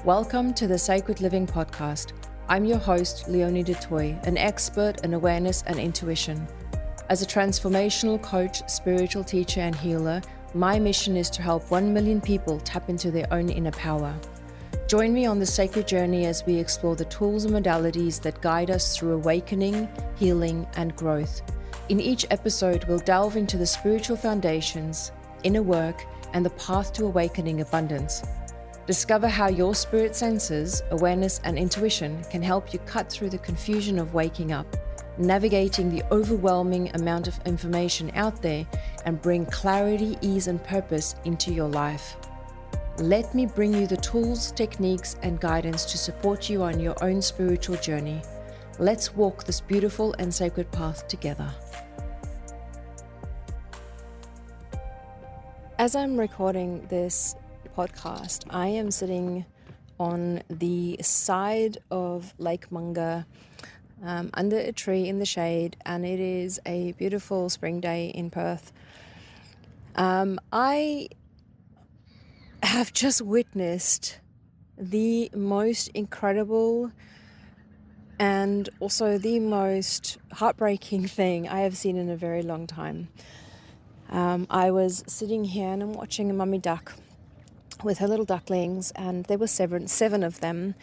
Welcome to the Sacred Living Podcast. I'm your host, Leonie Dutoy, an expert in awareness and intuition. As a transformational coach, spiritual teacher, and healer, my mission is to help 1 million people tap into their own inner power. Join me on the sacred journey as we explore the tools and modalities that guide us through awakening, healing, and growth. In each episode, we'll delve into the spiritual foundations, inner work, and the path to awakening abundance. Discover how your spirit senses, awareness, and intuition can help you cut through the confusion of waking up, navigating the overwhelming amount of information out there, and bring clarity, ease, and purpose into your life. Let me bring you the tools, techniques, and guidance to support you on your own spiritual journey. Let's walk this beautiful and sacred path together. As I'm recording this podcast, I am sitting on the side of Lake Munga under a tree in the shade, and it is a beautiful spring day in Perth. I have just witnessed the most incredible and also the most heartbreaking thing I have seen in a very long time. I was sitting here and I'm watching a mummy duck with her little ducklings, and there were seven of them.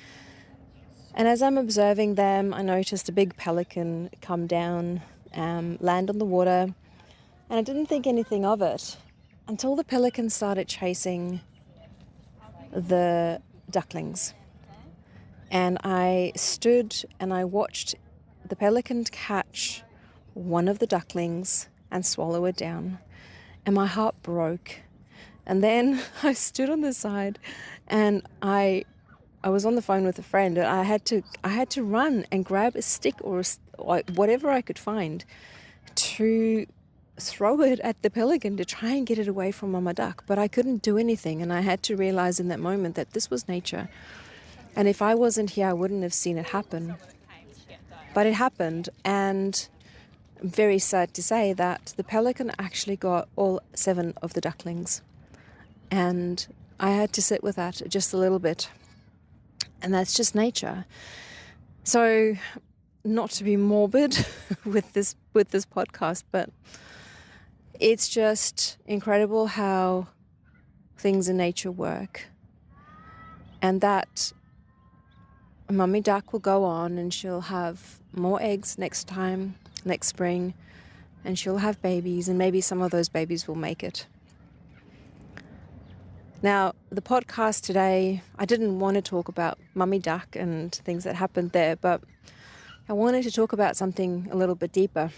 And as I'm observing them, I noticed a big pelican come down, land on the water, and I didn't think anything of it until the pelican started chasing the ducklings. And I stood and I watched the pelican catch one of the ducklings and swallow it down. And my heart broke. And then I stood on the side and I was on the phone with a friend, and I had to run and grab a stick or whatever I could find to throw it at the pelican to try and get it away from Mama Duck. But I couldn't do anything, and I had to realize in that moment that this was nature. And if I wasn't here, I wouldn't have seen it happen. But it happened, and I'm very sad to say that the pelican actually got all 7 of the ducklings. And I had to sit with that just a little bit. And that's just nature. So, not to be morbid with this podcast, but it's just incredible how things in nature work. And that mummy duck will go on and she'll have more eggs next spring, and she'll have babies, and maybe some of those babies will make it. Now, the podcast today, I didn't want to talk about mummy duck and things that happened there, but I wanted to talk about something a little bit deeper.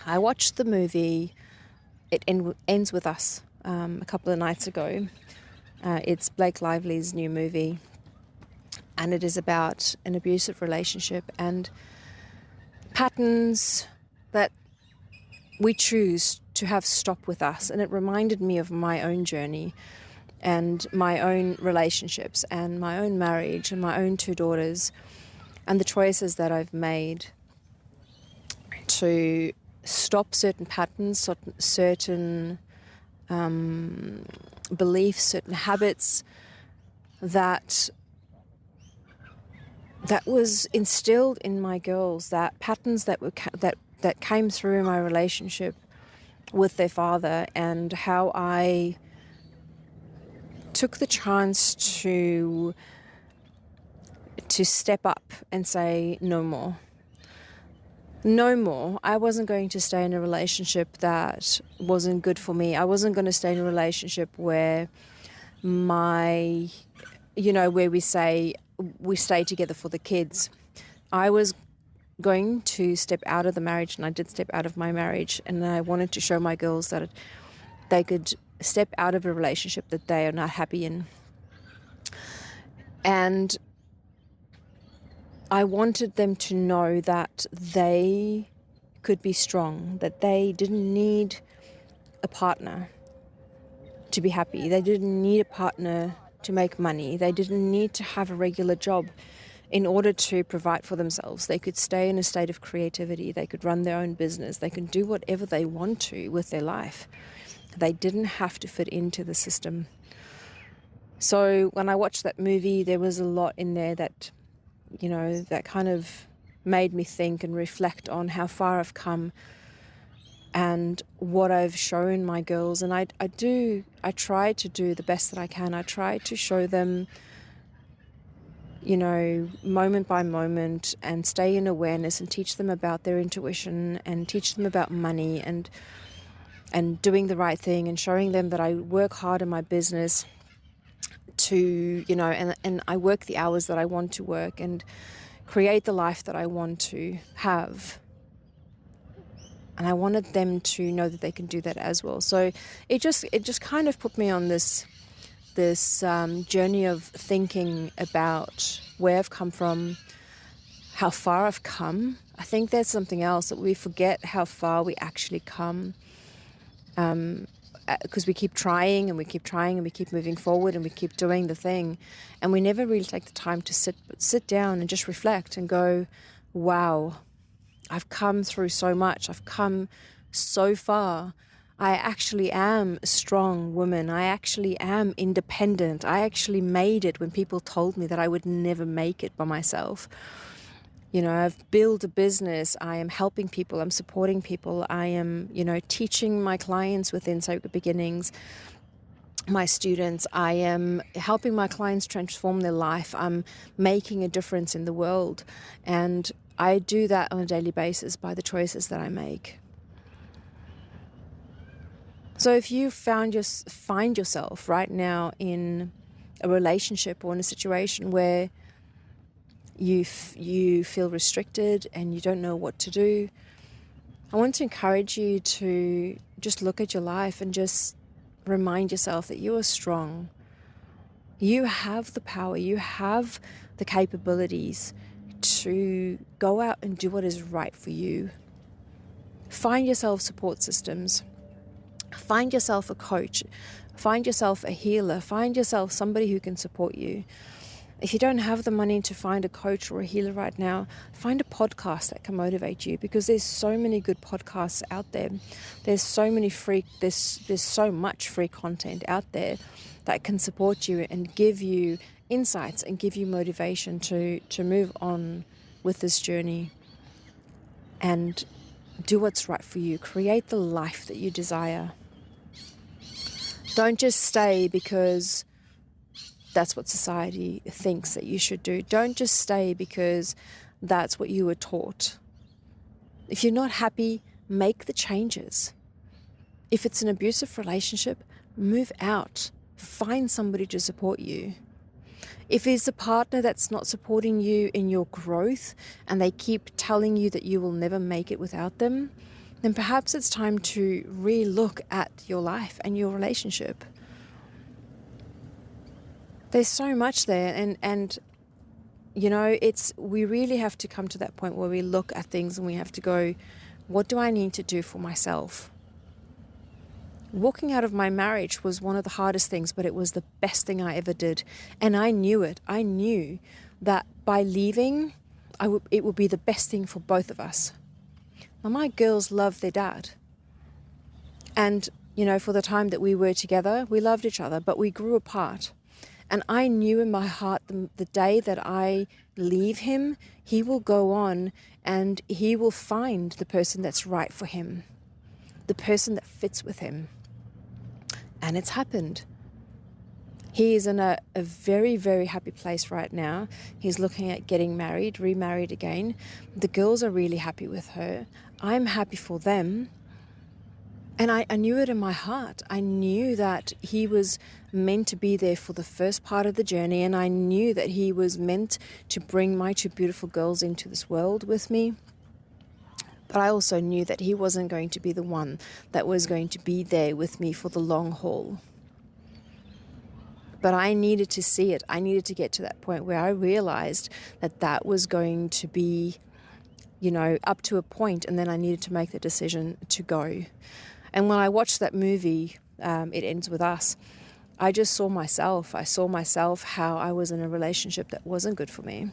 I watched the movie It Ends With Us a couple of nights ago. It's Blake Lively's new movie, and it is about an abusive relationship and patterns that we choose to have stop with us. And it reminded me of my own journey and my own relationships and my own marriage and my own 2 daughters, and the choices that I've made to stop certain patterns, certain beliefs, certain habits that was instilled in my girls, that patterns that came through my relationship with their father, and how I took the chance to step up and say no more. No more. I wasn't going to stay in a relationship that wasn't good for me. I wasn't going to stay in a relationship where where we say we stay together for the kids. I was going to step out of the marriage, and I did step out of my marriage, and I wanted to show my girls that they could step out of a relationship that they are not happy in. And I wanted them to know that they could be strong, that they didn't need a partner to be happy. They didn't need a partner to make money. They didn't need to have a regular job in order to provide for themselves. They could stay in a state of creativity. They could run their own business. They could do whatever they want to with their life. They didn't have to fit into the system. So when I watched that movie, there was a lot in there that, that kind of made me think and reflect on how far I've come and what I've shown my girls. And I try to do the best that I can. I try to show them, moment by moment, and stay in awareness and teach them about their intuition and teach them about money and doing the right thing, and showing them that I work hard in my business to, and I work the hours that I want to work and create the life that I want to have. And I wanted them to know that they can do that as well. So it just kind of put me on this journey of thinking about where I've come from, how far I've come. I think there's something else, that we forget how far we actually come, because we keep trying and we keep trying and we keep moving forward and we keep doing the thing, and we never really take the time to sit down and just reflect and go, wow, I've come through so much. I've come so far. I actually am a strong woman. I actually am independent. I actually made it when people told me that I would never make it by myself. I've built a business. I am helping people. I'm supporting people. I am, teaching my clients within Sacred Beginnings, my students. I am helping my clients transform their life. I'm making a difference in the world. And I do that on a daily basis by the choices that I make. So if you find yourself right now in a relationship or in a situation where you feel restricted and you don't know what to do, I want to encourage you to just look at your life and just remind yourself that you are strong. You have the power, you have the capabilities to go out and do what is right for you. Find yourself support systems. Find yourself a coach. Find yourself a healer. Find yourself somebody who can support you. If you don't have the money to find a coach or a healer right now, find a podcast that can motivate you, because there's so many good podcasts out there. There's so much free content out there that can support you and give you insights and give you motivation to move on with this journey and do what's right for you. Create the life that you desire. Don't just stay because that's what society thinks that you should do. Don't just stay because that's what you were taught. If you're not happy, make the changes. If it's an abusive relationship, move out. Find somebody to support you. If it's a partner that's not supporting you in your growth and they keep telling you that you will never make it without them, then perhaps it's time to re-look at your life and your relationship. There's so much there, and we really have to come to that point where we look at things and we have to go, what do I need to do for myself? Walking out of my marriage was one of the hardest things, but it was the best thing I ever did. And I knew it. I knew that by leaving, it would be the best thing for both of us. Now, my girls love their dad. And, for the time that we were together, we loved each other, but we grew apart. And I knew in my heart the day that I leave him, he will go on and he will find the person that's right for him, the person that fits with him. And it's happened. He is in a very, very happy place right now. He's looking at getting married, remarried again. The girls are really happy with her. I'm happy for them. And I knew it in my heart. I knew that he was meant to be there for the first part of the journey, and I knew that he was meant to bring my two beautiful girls into this world with me. But I also knew that he wasn't going to be the one that was going to be there with me for the long haul. But I needed to see it. I needed to get to that point where I realized that was going to be, up to a point, and then I needed to make the decision to go. And when I watched that movie, It Ends With Us, I just saw myself. I saw myself how I was in a relationship that wasn't good for me.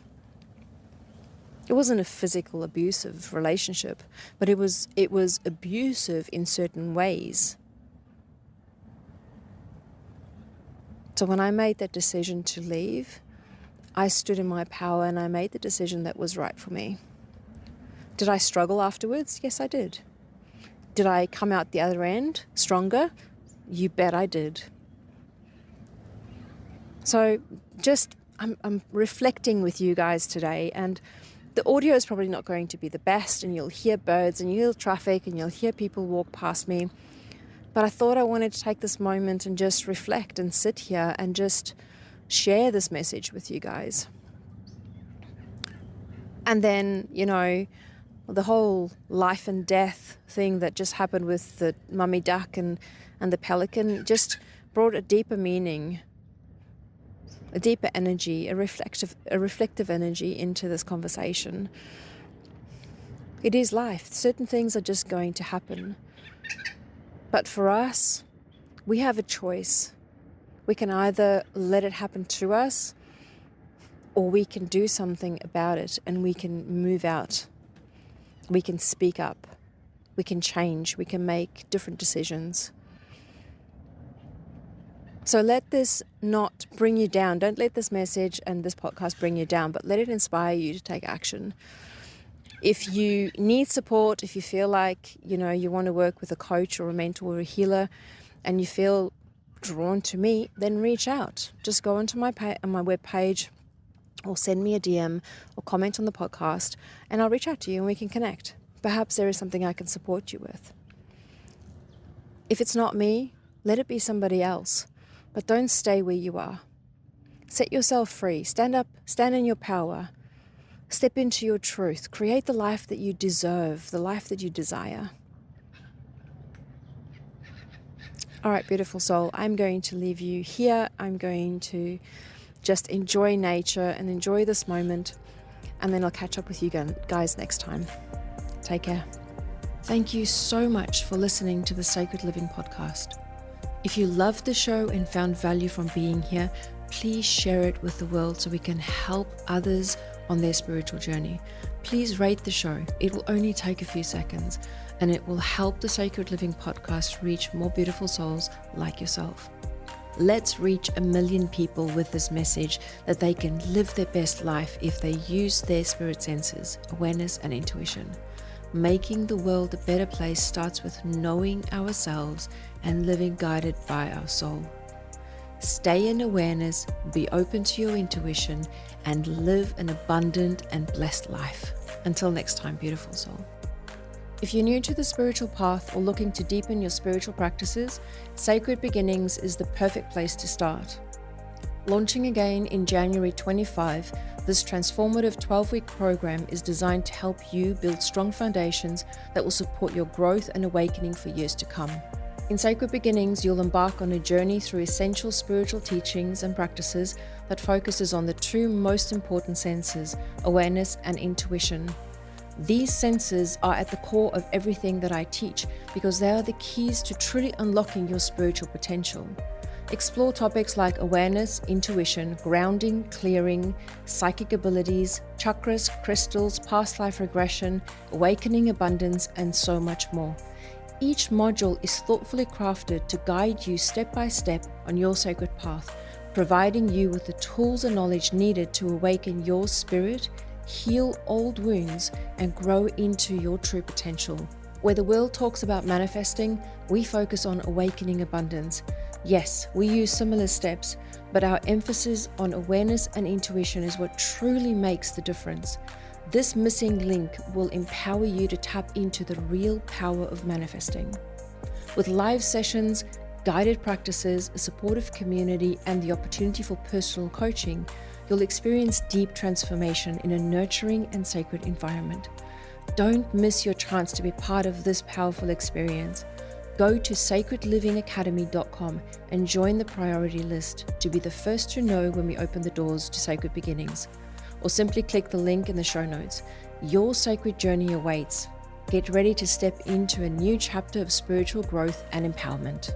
It wasn't a physical abusive relationship, but it was abusive in certain ways. So when I made that decision to leave, I stood in my power and I made the decision that was right for me. Did I struggle afterwards? Yes, I did. Did I come out the other end stronger? You bet I did. So I'm reflecting with you guys today, and the audio is probably not going to be the best, and you'll hear birds and you'll hear traffic and you'll hear people walk past me. But I thought I wanted to take this moment and just reflect and sit here and just share this message with you guys. And then, the whole life and death thing that just happened with the mummy duck and the pelican just brought a deeper meaning, a deeper energy, a reflective energy into this conversation. It is life. Certain things are just going to happen. But for us, we have a choice. We can either let it happen to us, or we can do something about it and we can move out. We can speak up. We can change. We can make different decisions. So let this not bring you down. Don't let this message and this podcast bring you down, but let it inspire you to take action. If you need support, if you feel like, you want to work with a coach or a mentor or a healer and you feel drawn to me, then reach out. Just go onto my webpage or send me a DM or comment on the podcast and I'll reach out to you and we can connect. Perhaps there is something I can support you with. If it's not me, let it be somebody else. But don't stay where you are. Set yourself free. Stand up, stand in your power. Step into your truth. Create the life that you deserve, the life that you desire. All right, beautiful soul, I'm going to leave you here. I'm going to just enjoy nature and enjoy this moment. And then I'll catch up with you guys next time. Take care. Thank you so much for listening to the Sacred Living Podcast. If you loved the show and found value from being here, please share it with the world so we can help others on their spiritual journey. Please rate the show. It will only take a few seconds and it will help the Sacred Living Podcast reach more beautiful souls like yourself. Let's reach 1 million people with this message that they can live their best life if they use their spirit senses, awareness and intuition. Making the world a better place starts with knowing ourselves and living guided by our soul. Stay in awareness, be open to your intuition, and live an abundant and blessed life. Until next time, beautiful soul. If you're new to the spiritual path or looking to deepen your spiritual practices, Sacred Beginnings is the perfect place to start. Launching again in January 25, this transformative 12-week program is designed to help you build strong foundations that will support your growth and awakening for years to come. In Sacred Beginnings, you'll embark on a journey through essential spiritual teachings and practices that focuses on the two most important senses, awareness and intuition. These senses are at the core of everything that I teach because they are the keys to truly unlocking your spiritual potential. Explore topics like awareness, intuition, grounding, clearing, psychic abilities, chakras, crystals, past life regression, awakening abundance, and so much more. Each module is thoughtfully crafted to guide you step by step on your sacred path, providing you with the tools and knowledge needed to awaken your spirit, heal old wounds, and grow into your true potential. Where the world talks about manifesting, we focus on awakening abundance. Yes, we use similar steps, but our emphasis on awareness and intuition is what truly makes the difference. This missing link will empower you to tap into the real power of manifesting. With live sessions, guided practices, a supportive community, and the opportunity for personal coaching, you'll experience deep transformation in a nurturing and sacred environment. Don't miss your chance to be part of this powerful experience. Go to sacredlivingacademy.com and join the priority list to be the first to know when we open the doors to Sacred Beginnings. Or simply click the link in the show notes. Your sacred journey awaits. Get ready to step into a new chapter of spiritual growth and empowerment.